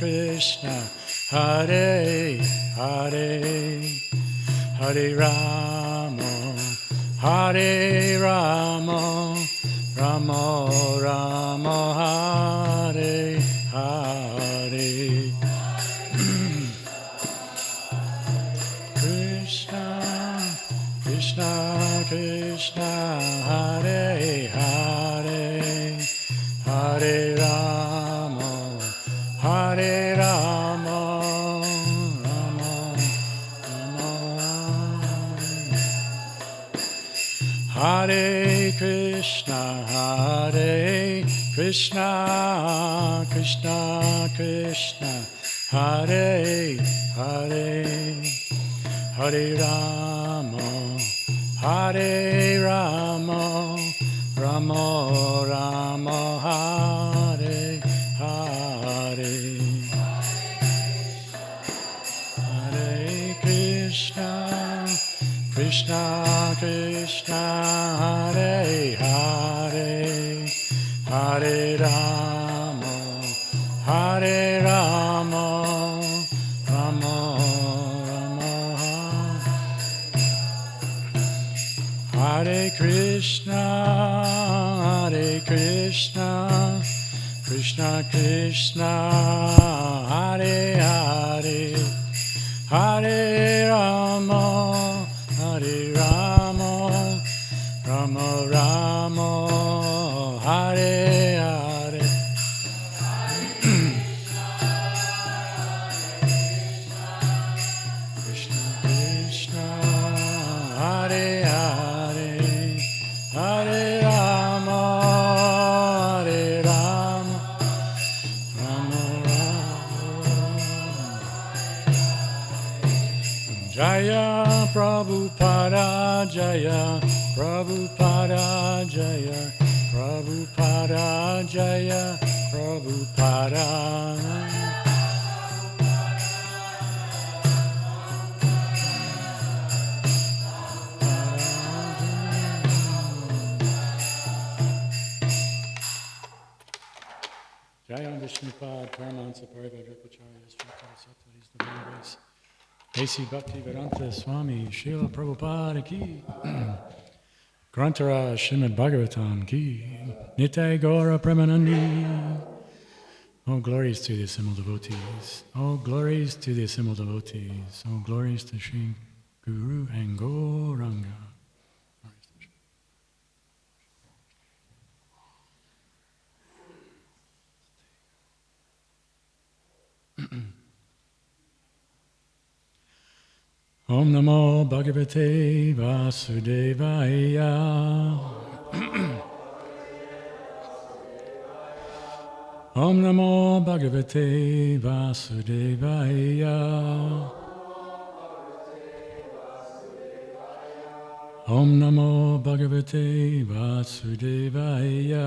Krishna, Hare Hare, Hare Rama, Hare Rama, Rama Rama, Hare Hare. Krishna, Krishna, Krishna, Hare Hare, Hare Rama, Hare Rama, Rama Rama. Hare Krishna, Krishna, Krishna, Hare Hare, Hare Rama, Hare Rama, Rama Rama, Hare Hare. Hare Krishna, Krishna, Krishna, Hare Hare, Hare Rama, Hare Rama, Rama Rama. Hare Krishna, Krishna Krishna, Hare Hare, Hare Rama, Hare Rama, Rama Rama, Hare Hare. Krishna Krishna, Hare Hare, Hare Rama, Hare Rama, Rama Rama. Jaya Prabhupada, Jaya Prabhupada, Jaya Prabhupada, Jaya Prabhupada. Jaya Vishnupad, Paramahansa Parivajrapacharya, Srikara Sattvaris, Divine Grace, A.C. Bhakti Vedanta Swami, Srila Prabhupada ki, Grantara Srimad Bhagavatam ki, Nitai Gaura Premanandi. All glories to the assembled devotees. All glories to the assembled devotees. All glories to Sri Guru and Gauranga. Om Namo Bhagavate Vasudevaya. Om Namo Bhagavate Vasudevaya. Om Namo Bhagavate Vasudevaya.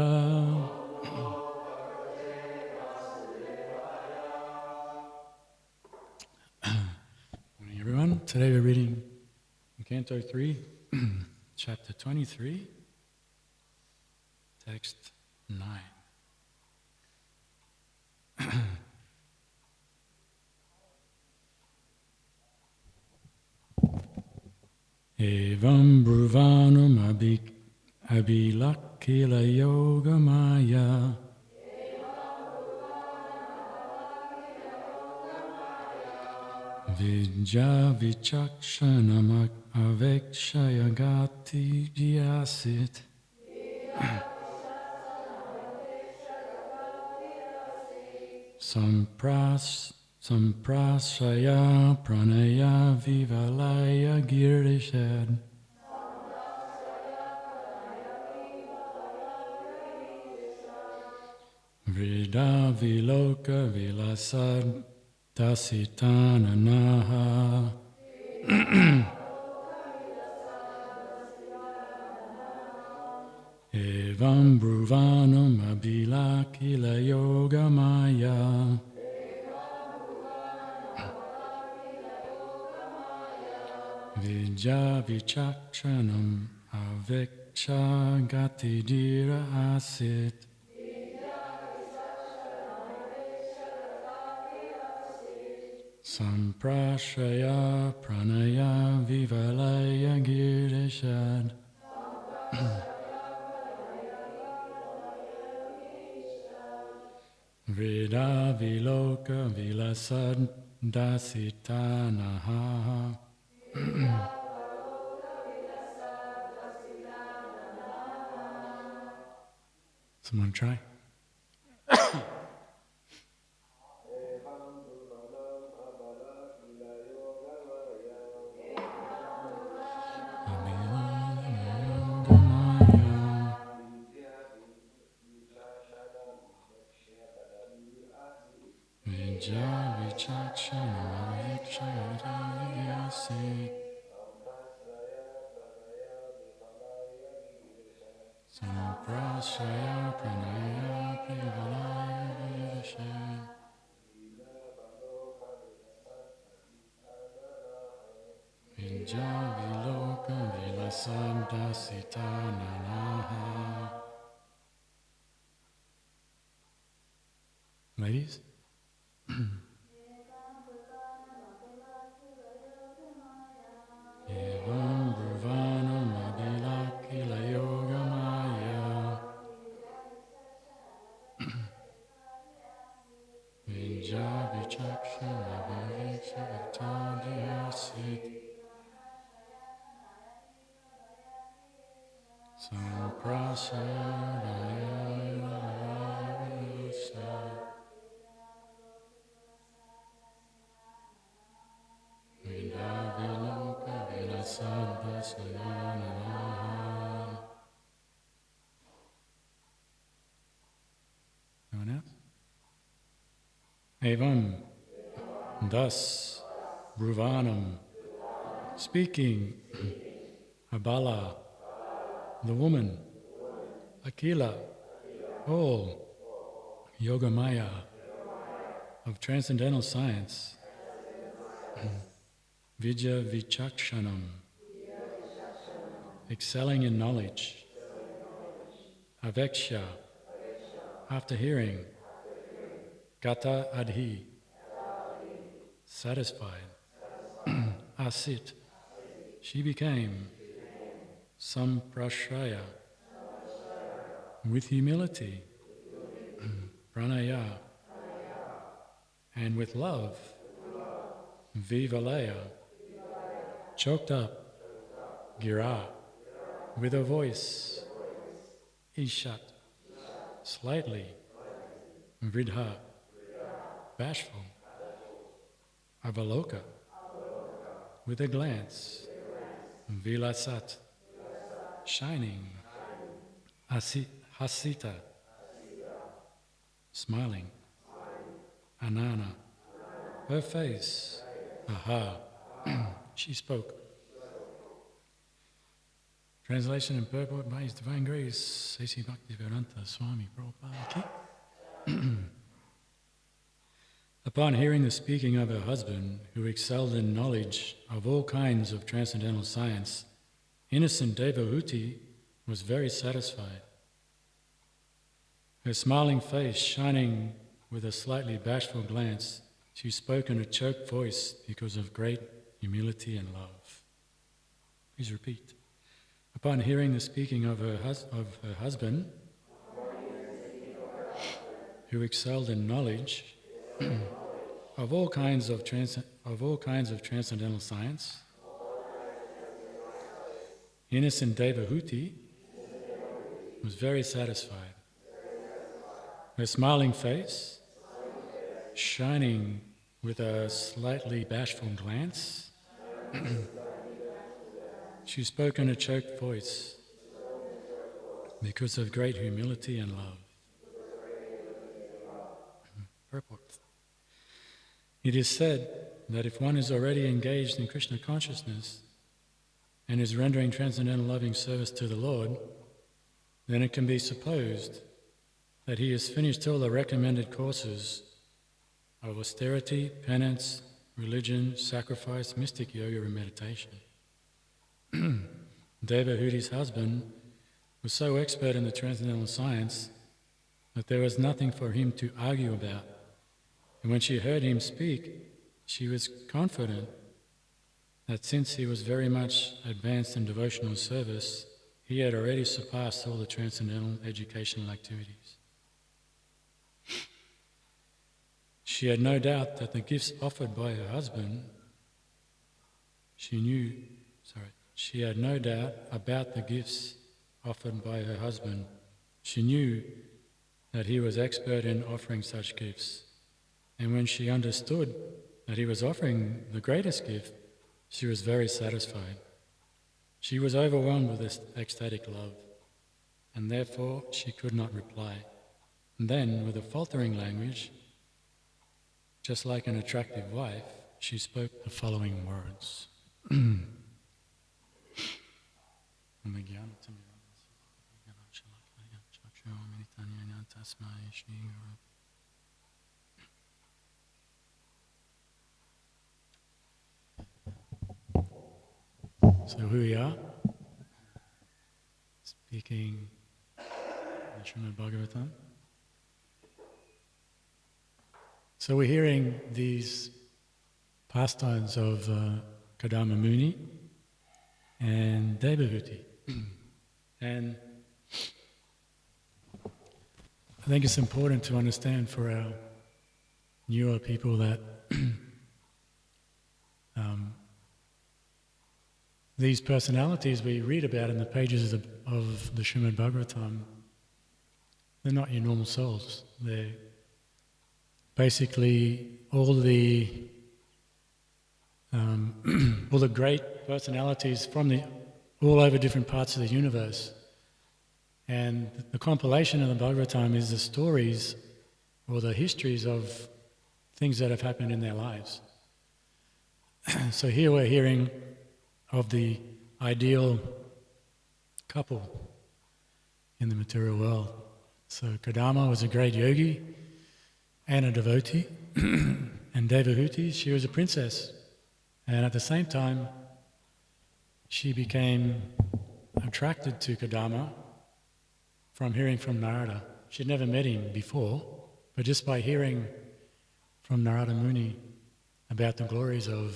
Morning, everyone. Today we're reading Canto 3, Chapter 23, Text 9. Evam Bruvanum Abhilakila Yoga Maya Vidya Vichakshanam Avekshayagati Dhyasit Samprasaya Pranaya Vivalaya Girishad Vrida Viloka Vilasad Tasitananaha Evam Bruvanum Abhilakila Yoga Maya Vidya Vichakshanam Aveksha Gatidira Asit Samprashaya pranaya vivalaya girishad. Vida viloka vilasad dasitanaha. Someone try? Vijja vichakshana vikshayasi samprashaya pranaya privalaya virashe vijja viloka vilasadasitananaha. Ladies? Evam bruvana madilakila yogamaya Vijja vichakshana vivikshayatadhyasit samprasaraya viloka vilasadvasananaha. Anyone else? Evam, thus, Bruvanam, speaking, Abala, the woman, Akila, all, Yogamaya, of transcendental science, Vijja Vichakshanam, excelling in knowledge, Aveksha, after hearing, Gata Adhi, satisfied, Asit, she became, Samprashraya, with humility, Pranaya, and with love, Vivalaya, choked up, Gira, with a voice, Ishat, slightly, Vridha, bashful, Avaloka, with a glance, Vilasat, shining, Hasita, smiling, Anana, her face, aha, she spoke. Translation and purport by His Divine Grace, A.C. Bhaktivedanta Swami Prabhupada Ki. Upon hearing the speaking of her husband, who excelled in knowledge of all kinds of transcendental science, innocent Devahuti was very satisfied. Her smiling face shining with a slightly bashful glance, she spoke in a choked voice because of great humility and love. Please repeat. Upon hearing the speaking of her husband, who excelled in knowledge of all kinds of transcendental science, innocent Devahuti was very satisfied. Her smiling face, shining with a slightly bashful glance, she spoke in a choked voice because of great humility and love. Purport. It is said that if one is already engaged in Krishna consciousness and is rendering transcendental loving service to the Lord, then it can be supposed that he has finished all the recommended courses of austerity, penance, religion, sacrifice, mystic yoga, and meditation. Devahuti's husband was so expert in the transcendental science that there was nothing for him to argue about. And when she heard him speak, she was confident that since he was very much advanced in devotional service, he had already surpassed all the transcendental educational activities. She had no doubt that the gifts offered by her husband, she had no doubt about the gifts offered by her husband. She knew that he was expert in offering such gifts. And when she understood that he was offering the greatest gift, she was very satisfied. She was overwhelmed with this ecstatic love, and therefore she could not reply. And then, with a faltering language, just like an attractive wife, she spoke the following words. So here we are, speaking the Srimad Bhagavatam. So we're hearing these pastimes of Kadama Muni and Devahuti. And I think it's important to understand for our newer people that these personalities we read about in the pages of the Srimad Bhagavatam, they're not your normal souls. They're basically all the great personalities from all over different parts of the universe. And the compilation of the Bhagavatam is the stories or the histories of things that have happened in their lives. So here we're hearing of the ideal couple in the material world. So Kadama was a great yogi and a devotee, and Devahuti, she was a princess. And at the same time, she became attracted to Kadama from hearing from Narada. She'd never met him before, but just by hearing from Narada Muni about the glories of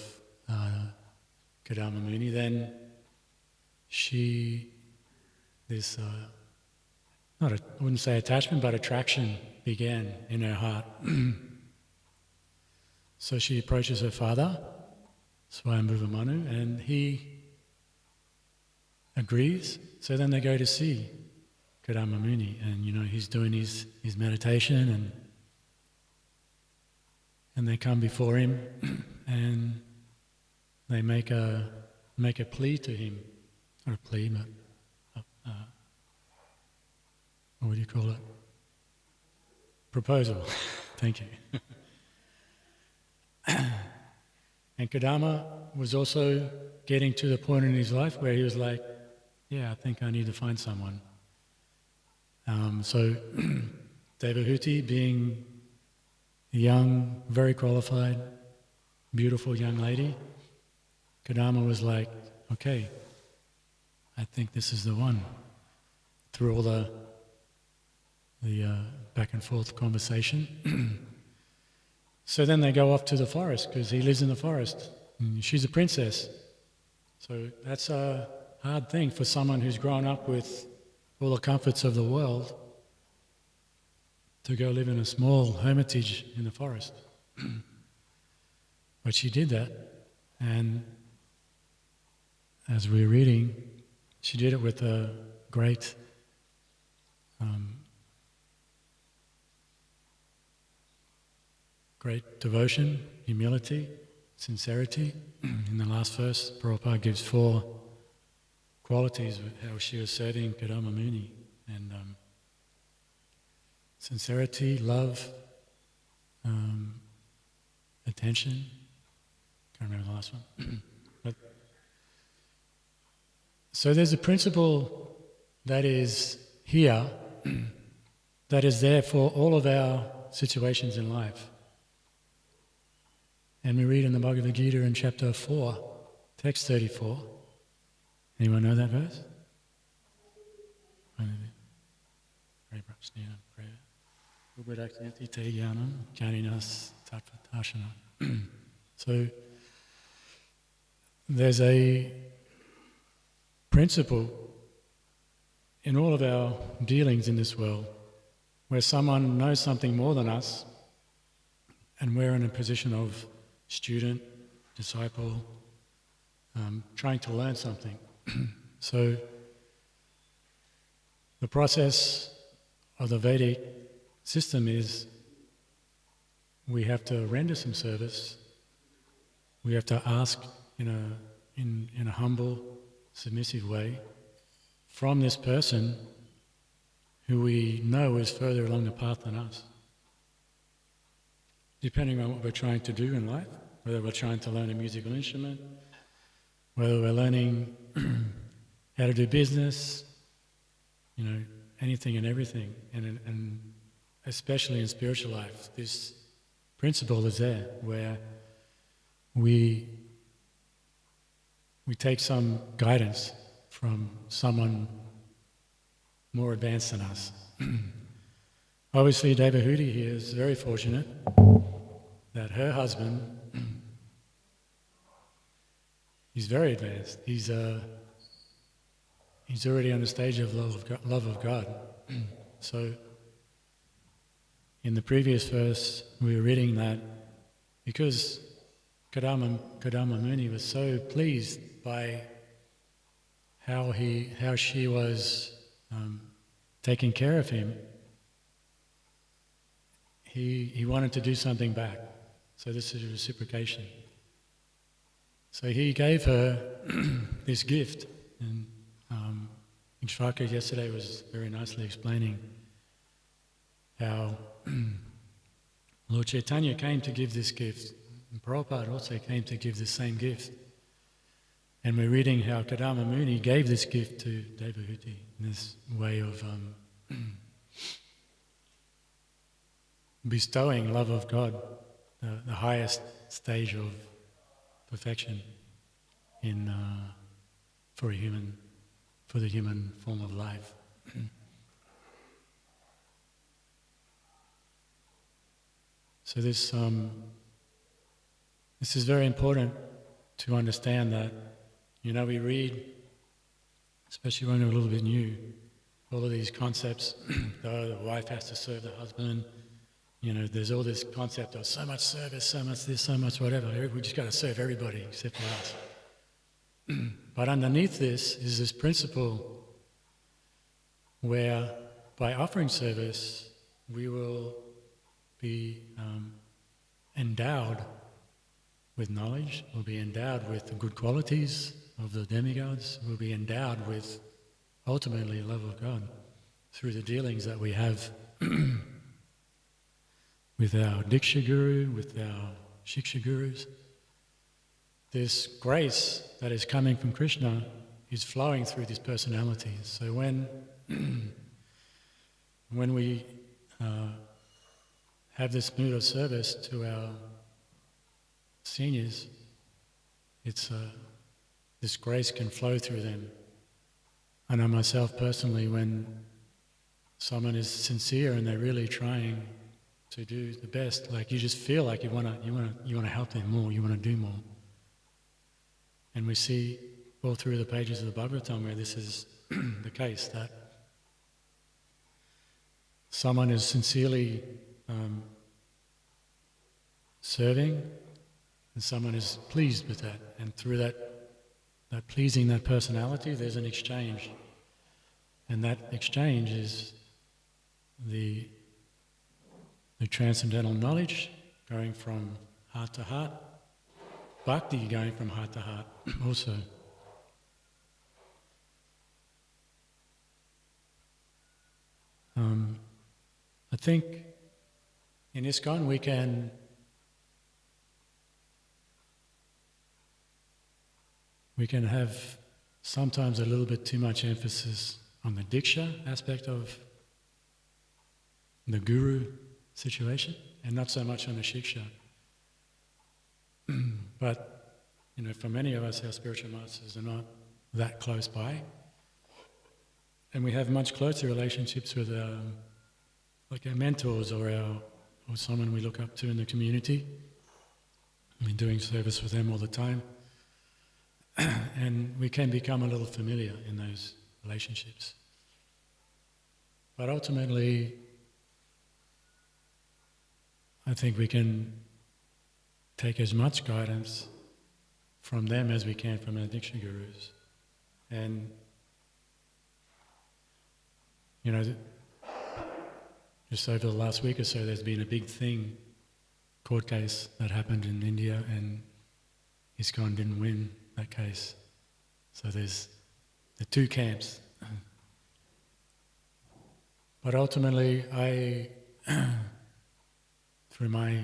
Kadama Muni, then I wouldn't say attachment, but attraction began in her heart. So she approaches her father, Swayambhuva Manu, and he agrees. So then they go to see Kadama Muni, and he's doing his meditation, and they come before him, and they make a plea to him, not a plea, but what do you call it? Proposal. Thank you. And Kadama was also getting to the point in his life where he was like, yeah, I think I need to find someone. So Devahuti, being a young, very qualified, beautiful young lady, Kadama was like, okay, I think this is the one. Through all the back and forth conversation. So then they go off to the forest because he lives in the forest. And she's a princess. So that's a hard thing for someone who's grown up with all the comforts of the world to go live in a small hermitage in the forest. But she did that, and as we're reading, she did it with a great devotion, humility, sincerity. In the last verse, Prabhupada gives 4 qualities of how she was serving Kadama Muni. And sincerity, love, attention. Can't remember the last one. So there's a principle that is here, that is there for all of our situations in life. And we read in the Bhagavad Gita in chapter 4, text 34. Anyone know that verse? So there's a principle in all of our dealings in this world where someone knows something more than us and we're in a position of student, disciple, trying to learn something. So the process of the Vedic system is we have to render some service, we have to ask in a humble, submissive way from this person who we know is further along the path than us. Depending on what we're trying to do in life, whether we're trying to learn a musical instrument, whether we're learning how to do business, anything and everything, and especially in spiritual life, this principle is there where we take some guidance from someone more advanced than us. Obviously, Devahuti here is very fortunate that her husband he's very advanced. He's already on the stage of love of God. So, in the previous verse, we were reading that because Kadama Muni was so pleased by how she was taking care of him, he wanted to do something back. So this is reciprocation. So he gave her this gift, and Ishvaka yesterday was very nicely explaining how Lord Chaitanya came to give this gift, and Prabhupada also came to give the same gift. And we're reading how Kadama Muni gave this gift to Devahuti in this way of bestowing love of God, the highest stage of perfection for the human form of life. So this is very important to understand that, we read, especially when we're a little bit new, all of these concepts, the wife has to serve the husband, there's all this concept of so much service, so much this, so much whatever, we just got to serve everybody except for us. But underneath this is this principle where by offering service we will be endowed with knowledge, we'll be endowed with the good qualities of the demigods, we'll be endowed with ultimately love of God through the dealings that we have with our Diksha Guru, with our Shiksha Gurus. This grace that is coming from Krishna is flowing through these personalities. So when we have this mood of service to our seniors, this grace can flow through them. I know myself personally, when someone is sincere and they're really trying to do the best, like you just feel like you want to help them more, you want to do more. And we see all through the pages of the Bhagavatam where this is the case, that someone is sincerely serving and someone is pleased with that. And through that pleasing that personality, there's an exchange. And that exchange is the transcendental knowledge going from heart to heart, bhakti going from heart to heart also. I think in ISKCON we can have sometimes a little bit too much emphasis on the Diksha aspect of the Guru situation and not so much on the Shiksha. But, for many of us, our spiritual masters are not that close by. And we have much closer relationships with our mentors or someone we look up to in the community. I mean, doing service with them all the time. And we can become a little familiar in those relationships. But ultimately, I think we can take as much guidance from them as we can from our Diksha Gurus. And, you know, just over the last week or so, there's been a big court case that happened in India, and ISKCON didn't win that case. So there's the two camps. But ultimately, I, through my,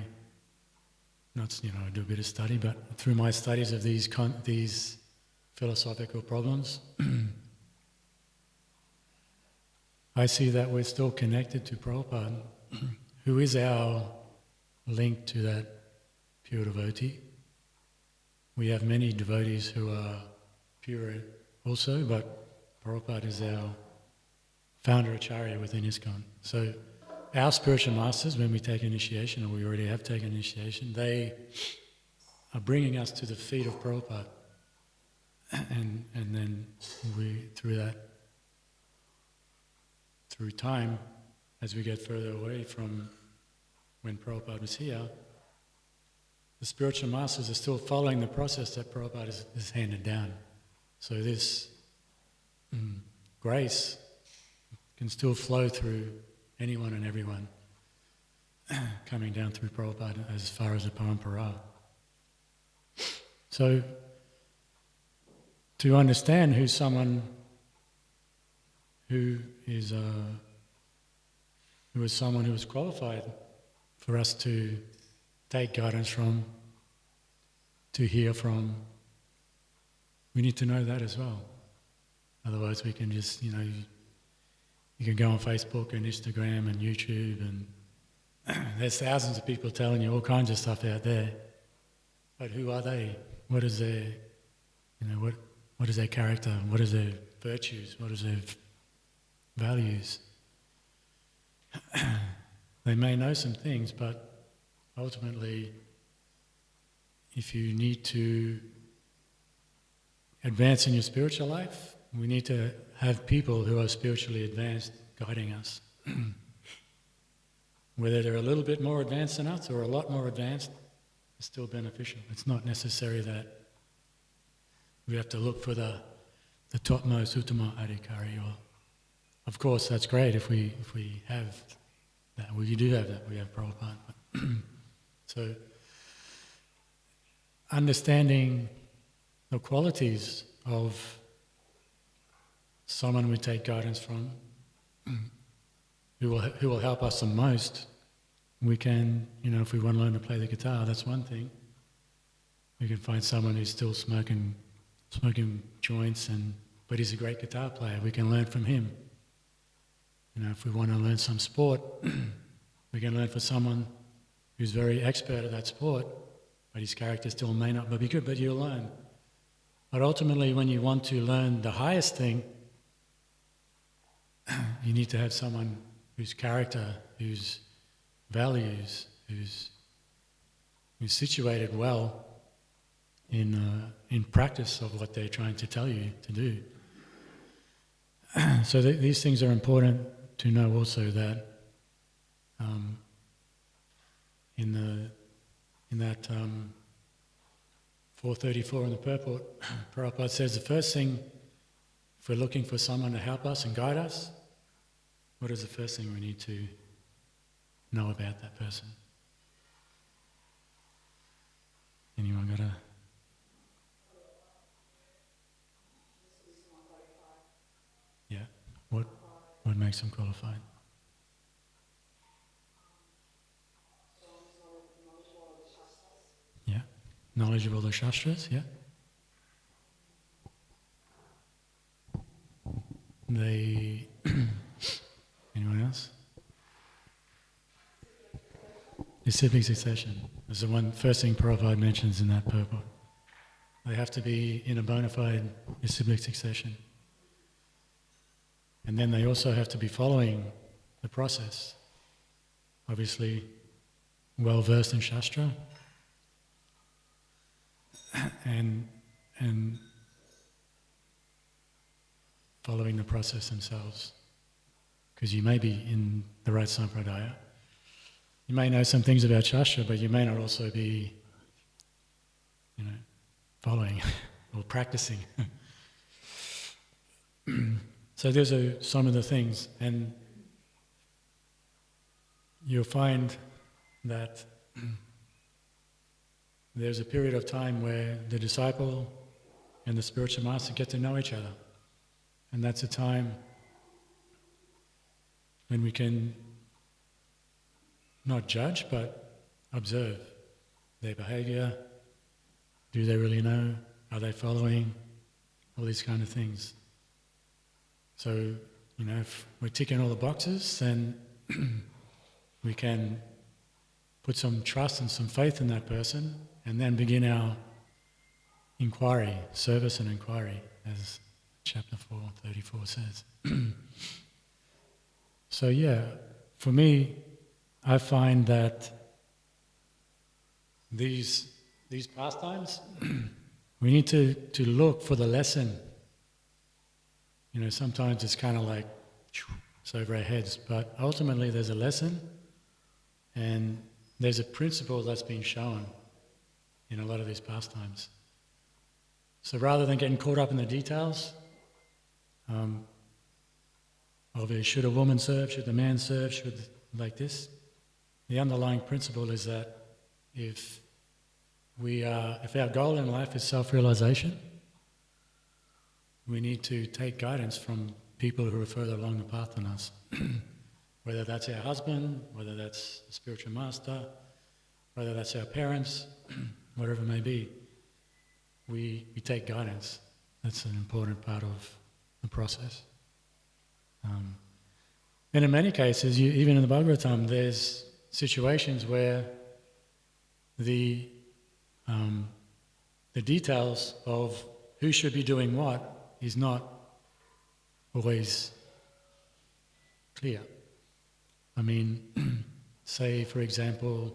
I do a bit of study, but through my studies of these philosophical problems, I see that we're still connected to Prabhupada, who is our link to that pure devotee. We have many devotees who are pure also, but Prabhupada is our founder acharya within ISKCON. So our spiritual masters, when we take initiation, or we already have taken initiation, they are bringing us to the feet of Prabhupada. And then we, through time, as we get further away from when Prabhupada was here, the spiritual masters are still following the process that Prabhupada has handed down. So this grace can still flow through anyone and everyone, coming down through Prabhupada as far as the parampara. So, to understand who's someone who is someone who is qualified for us to take guidance from, to hear from, we need to know that as well. Otherwise we can just, you can go on Facebook and Instagram and YouTube, and there's thousands of people telling you all kinds of stuff out there. But who are they? What is their, what is their character? What is their virtues? What is their values? They may know some things, but ultimately, if you need to advance in your spiritual life, we need to have people who are spiritually advanced guiding us. Whether they're a little bit more advanced than us or a lot more advanced, it's still beneficial. It's not necessary that we have to look for the topmost Uttama Adhikari. Or, of course, that's great if we have that. We do have that. We have Prabhupada. So, understanding the qualities of someone we take guidance from, who will help us the most. We can, if we want to learn to play the guitar, that's one thing. We can find someone who's still smoking joints, but he's a great guitar player. We can learn from him. If we want to learn some sport, we can learn from someone who's very expert at that sport, but his character still may not be good, but you'll learn. But ultimately, when you want to learn the highest thing, you need to have someone whose character, whose values, who's situated well in practice of what they're trying to tell you to do. So these things are important to know also, that in that 434 in the purport, Prabhupada says the first thing, if we're looking for someone to help us and guide us, what is the first thing we need to know about that person? Anyone got a... Yeah, what makes them qualified? Yeah, knowledgeable of the Shastras, yeah. They... Anyone else? Disciplic succession is the first thing Prabhupada mentions in that purport. They have to be in a bona fide disciplic succession. And then they also have to be following the process. Obviously, well versed in Shastra, and following the process themselves. Because you may be in the right sampradaya. You may know some things about Shastra, but you may not also be, following or practicing. So those are some of the things, and you'll find that there's a period of time where the disciple and the spiritual master get to know each other. And that's a time when we can not judge, but observe their behavior. Do they really know? Are they following? All these kind of things. So, if we're ticking all the boxes, then we can put some trust and some faith in that person and then begin our inquiry, service and inquiry, as chapter 4:34 says. So for me, I find that these pastimes, we need to look for the lesson. Sometimes it's kind of like, it's over our heads, but ultimately there's a lesson and there's a principle that's been shown in a lot of these pastimes. So rather than getting caught up in the details of should a woman serve, should the man serve, should like this, the underlying principle is that if our goal in life is self-realization, we need to take guidance from people who are further along the path than us. Whether that's our husband, whether that's a spiritual master, whether that's our parents, whatever it may be, we take guidance. That's an important part of the process. And in many cases, even in the Bhagavatam, there's situations where the details of who should be doing what is not always clear. I mean, say for example,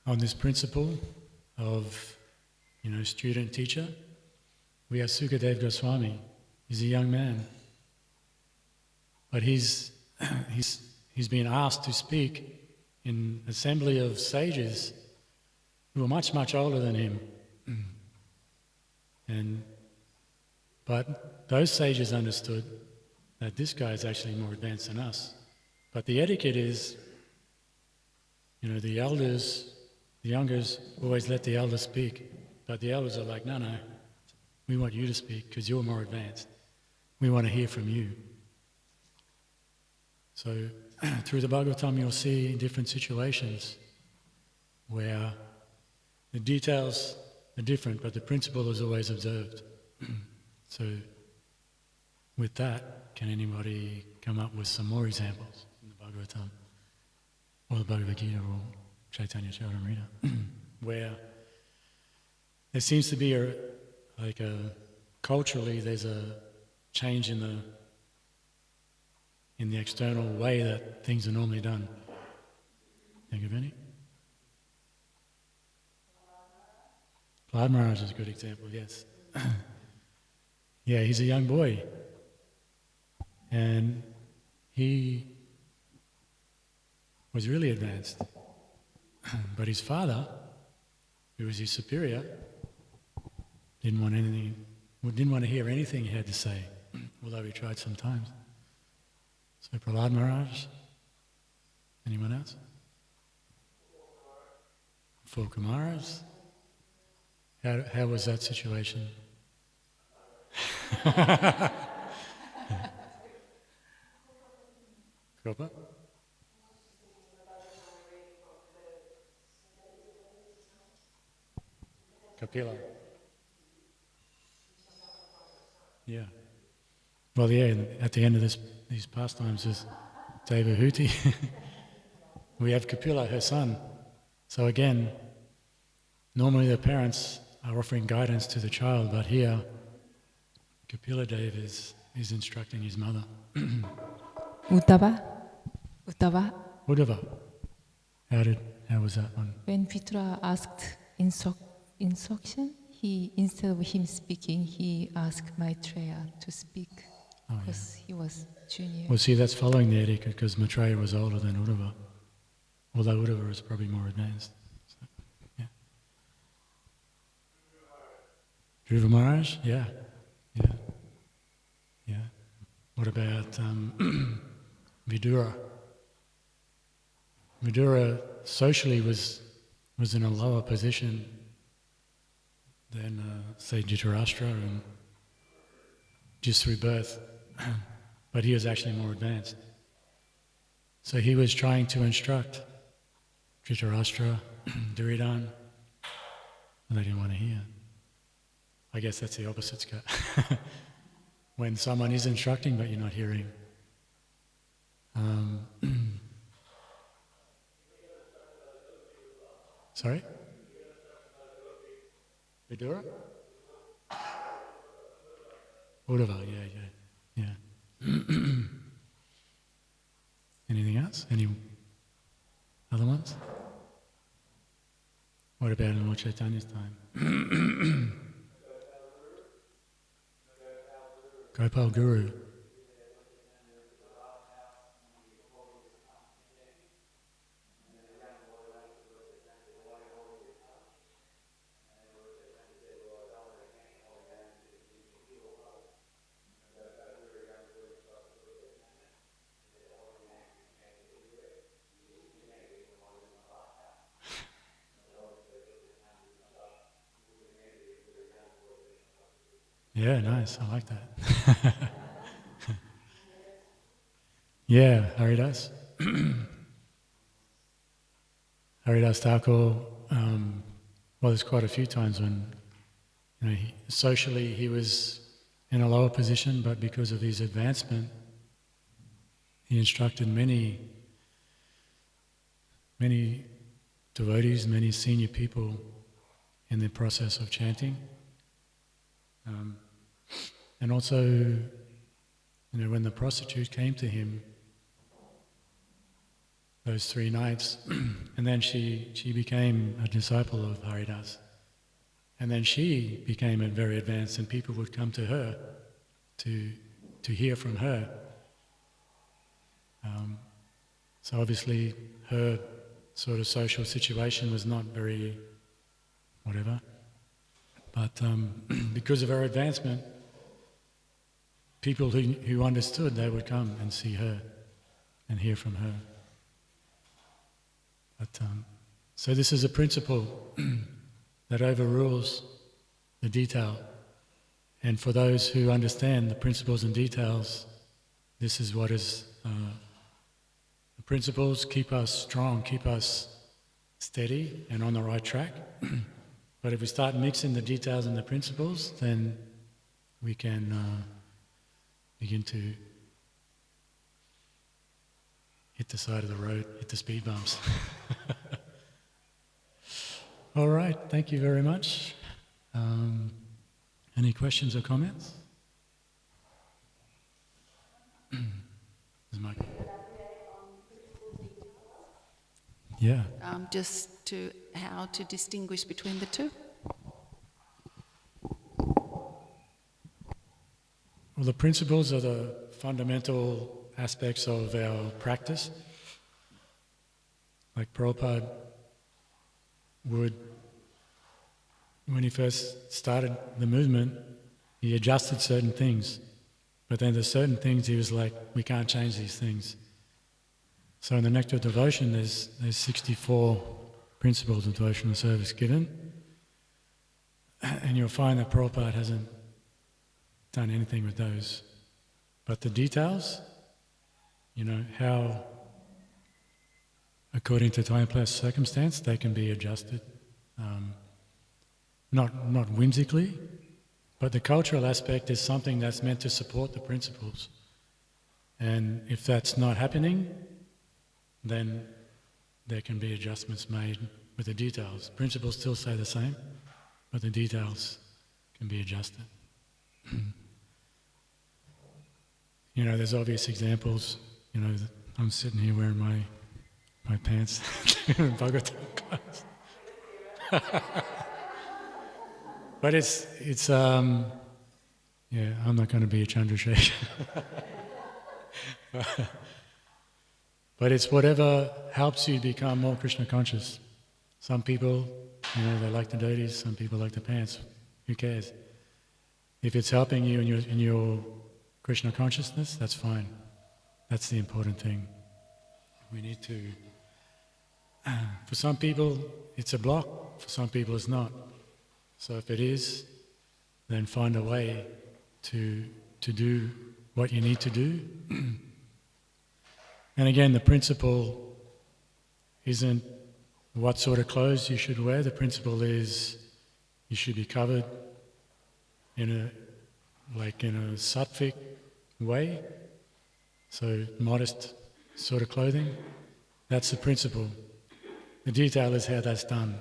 on this principle of, student-teacher, we have Sukadeva Goswami. He's a young man, but he's been asked to speak in an assembly of sages who are much, much older than him. But those sages understood that this guy is actually more advanced than us. But the etiquette is, the elders, the youngers always let the elders speak. But the elders are like, no, we want you to speak because you're more advanced. We want to hear from you. So through the Bhagavatam you'll see different situations where the details are different, but the principle is always observed. So with that, can anybody come up with some more examples in the Bhagavatam or the Bhagavad Gita or Chaitanya Charitamrita where there seems to be culturally there's a change in the external way that things are normally done? Think of any? Prahlad Maharaj is a good example, yes. Yeah, he's a young boy. And he was really advanced. But his father, who was his superior, didn't want to hear anything he had to say, although he tried sometimes. So Prahlad Maharaj, anyone else? 4 Kumaras. How was that situation? Gopa? Kapila. Yeah. Well, at the end of these pastimes is Devahuti. We have Kapila, her son. So again, normally the parents are offering guidance to the child, but here Kapila Dev is instructing his mother. Uddhava. Uddhava. How did How was that one? When Vitra asked instruction, he, instead of him speaking, he asked Maitreya to speak Oh, because he was junior. Well, see, that's following the etiquette because Maitreya was older than Uddhava, although Uddhava was probably more advanced. So, yeah. Dhruva Maharaj? Yeah. What about Vidura? Vidura socially was in a lower position than, say, Dhritarashtra and just through birth, but he was actually more advanced. So he was trying to instruct Dhritarashtra, Duryodhana, and they didn't want to hear. I guess that's the opposite, Scott. When someone is instructing but you're not hearing. Sorry? Vidura? Uddhava, yeah. Anything else? Any other ones? What about in Lord Chaitanya's time? Gopal Guru. Yeah, nice. I like that. Yeah, Haridas. Haridas Thakur, well, there's quite a few times when, socially he was in a lower position, but because of his advancement, he instructed many devotees, many senior people in the process of chanting. And also, when the prostitute came to him those 3 nights, and then she became a disciple of Haridas. And then she became very advanced, and people would come to her to hear from her. So obviously her sort of social situation was not very whatever, but because of her advancement, people who understood, they would come and see her and hear from her. But so this is a principle that overrules the detail. And for those who understand the principles and details, this is what is... the principles keep us strong, keep us steady and on the right track. But if we start mixing the details and the principles, then we can begin to hit the side of the road, hit the speed bumps. All right, thank you very much. Any questions or comments? Yeah. Just to how to distinguish between the two? Well, the principles are the fundamental aspects of our practice. Like Prabhupada would, when he first started the movement, he adjusted certain things. But then there's certain things he was like, we can't change these things. So in the Nectar of Devotion, there's 64 principles of devotional service given. And you'll find that Prabhupada hasn't done anything with those. But the details, how, according to time, place, circumstance, they can be adjusted. Not whimsically, but the cultural aspect is something that's meant to support the principles. And if that's not happening, then there can be adjustments made with the details. Principles still stay the same, but the details can be adjusted. There's obvious examples. I'm sitting here wearing my pants in Bhagavatam class. But it's yeah, I'm not going to be a Chandrasekhar. But it's whatever helps you become more Krishna conscious. Some people, they like the dhotis, some people like the pants. Who cares? If it's helping you in your Krishna consciousness, that's fine. That's the important thing. We need to... For some people, it's a block. For some people, it's not. So if it is, then find a way to do what you need to do. And again, the principle isn't what sort of clothes you should wear. The principle is you should be covered in a sattvic way, so modest sort of clothing. That's the principle. The detail is how that's done.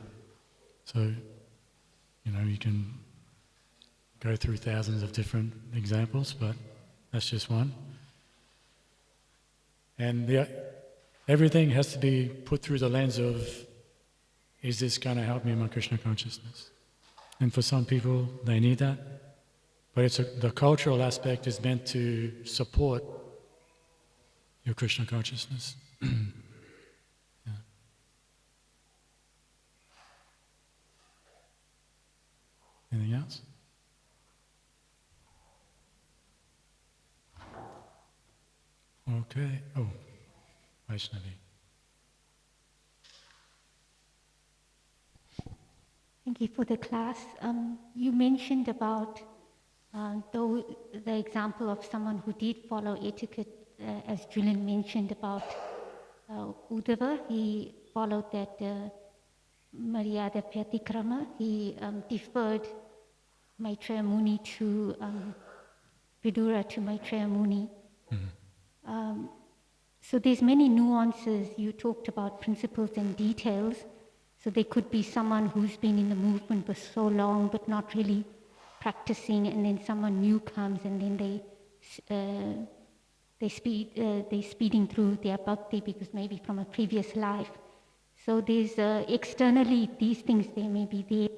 So, you can go through thousands of different examples, but that's just one. And everything has to be put through the lens of, is this going to help me in my Krishna consciousness? And for some people, they need that. But the cultural aspect is meant to support your Krishna consciousness. Yeah. Anything else? Okay. Oh, Vaishnavi. Thank you for the class. You mentioned about the example of someone who did follow etiquette, as Julian mentioned about Uddhava. He followed that Maryada Pyatikrama. He deferred Maitreya Muni to Vidura to Maitreya Muni. Mm-hmm. So there's many nuances. You talked about principles and details. So there could be someone who's been in the movement for so long but not really practicing, and then someone new comes and then they're speeding through their bhakti because maybe from a previous life. So there's externally these things they may be there.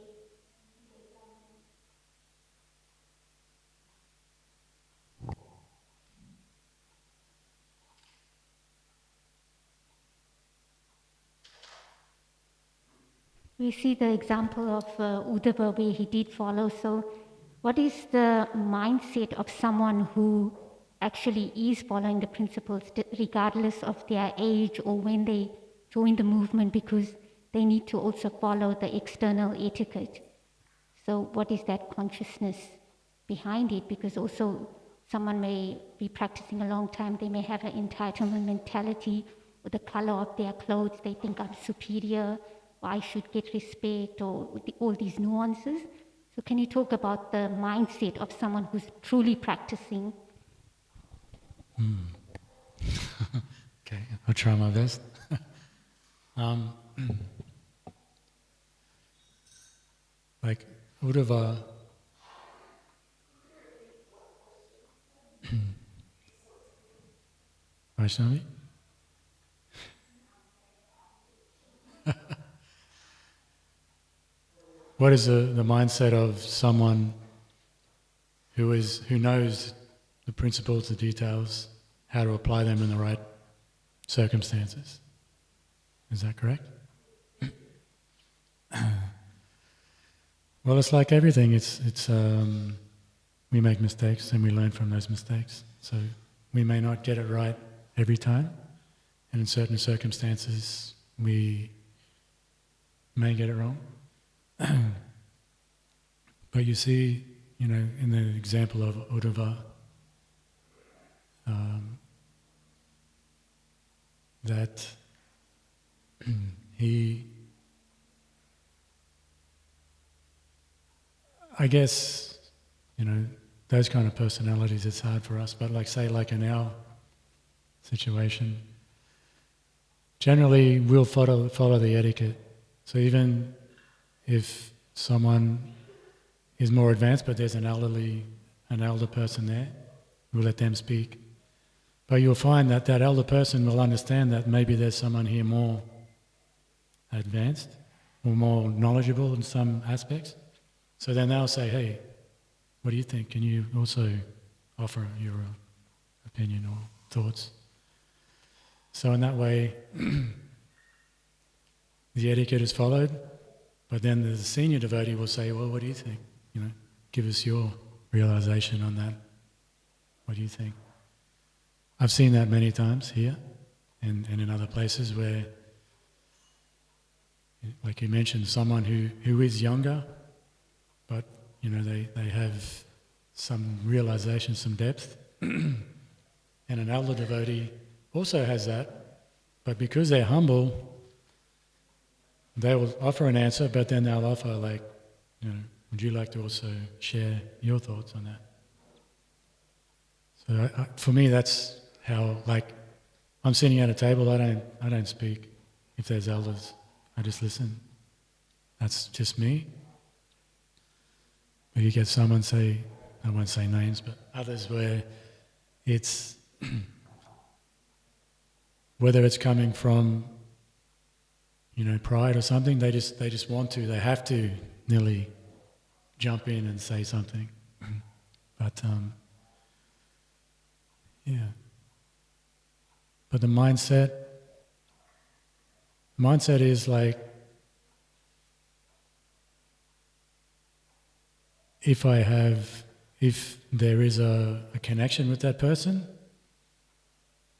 We see the example of Uddhava where he did follow. So what is the mindset of someone who actually is following the principles regardless of their age or when they join the movement, because they need to also follow the external etiquette? So what is that consciousness behind it? Because also someone may be practicing a long time, they may have an entitlement mentality, or the color of their clothes, they think I'm superior, or I should get respect, or all these nuances. So can you talk about the mindset of someone who's truly practicing? Okay, I'll try my best. Like Uddhava, Vaishnavi? What is the mindset of someone who knows the principles, the details, how to apply them in the right circumstances? Is that correct? Well, it's like everything. It's we make mistakes and we learn from those mistakes. So we may not get it right every time, and in certain circumstances we may get it wrong. But you see, in the example of Uddhava, that he, I guess, those kind of personalities, it's hard for us, but like in our situation, generally we'll follow the etiquette. So even if someone is more advanced, but there's an elder person there, we'll let them speak. But you'll find that that elder person will understand that maybe there's someone here more advanced or more knowledgeable in some aspects. So then they'll say, hey, what do you think? Can you also offer your opinion or thoughts? So in that way, the etiquette is followed, but then the senior devotee will say, well, what do you think? You know, give us your realization on that. What do you think? I've seen that many times here and in other places where, like you mentioned, someone who is younger, but you know they have some realization, some depth, and an elder devotee also has that, but because they're humble, they will offer an answer, but then they'll offer like, you know, would you like to also share your thoughts on that? So for me, that's how, like, I'm sitting at a table, I don't speak. If there's elders, I just listen. That's just me. But you get someone say, I won't say names, but others where it's, whether it's coming from, you know, pride or something, they just want to, they have to nearly jump in and say something. But yeah. But the mindset is like, if there is a connection with that person,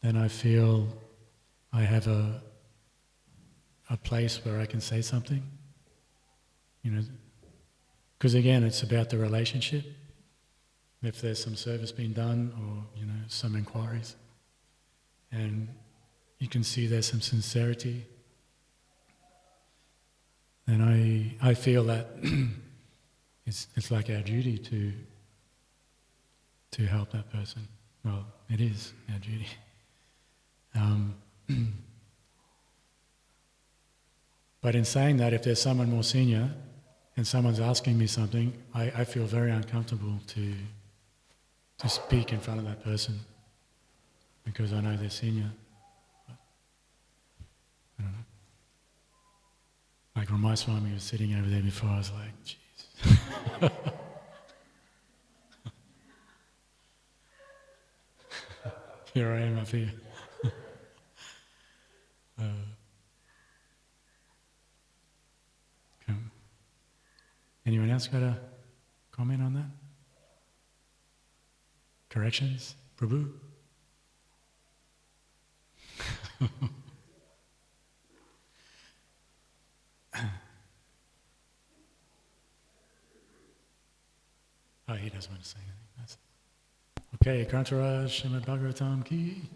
then I feel I have a place where I can say something. You know, because again, it's about the relationship. If there's some service being done or, you know, some inquiries, and you can see there's some sincerity, then I feel that it's like our duty to help that person. Well, it is our duty. But in saying that, if there's someone more senior and someone's asking me something, I feel very uncomfortable to speak in front of that person because I know they're senior. But, I don't know. Like Ramai Swami was sitting over there before, I was like, jeez. Here I am up here. Anyone else got a comment on that? Corrections? Prabhu? Oh, he doesn't want to say anything. Okay, Kantaraj, Srimad Bhagavatam ki.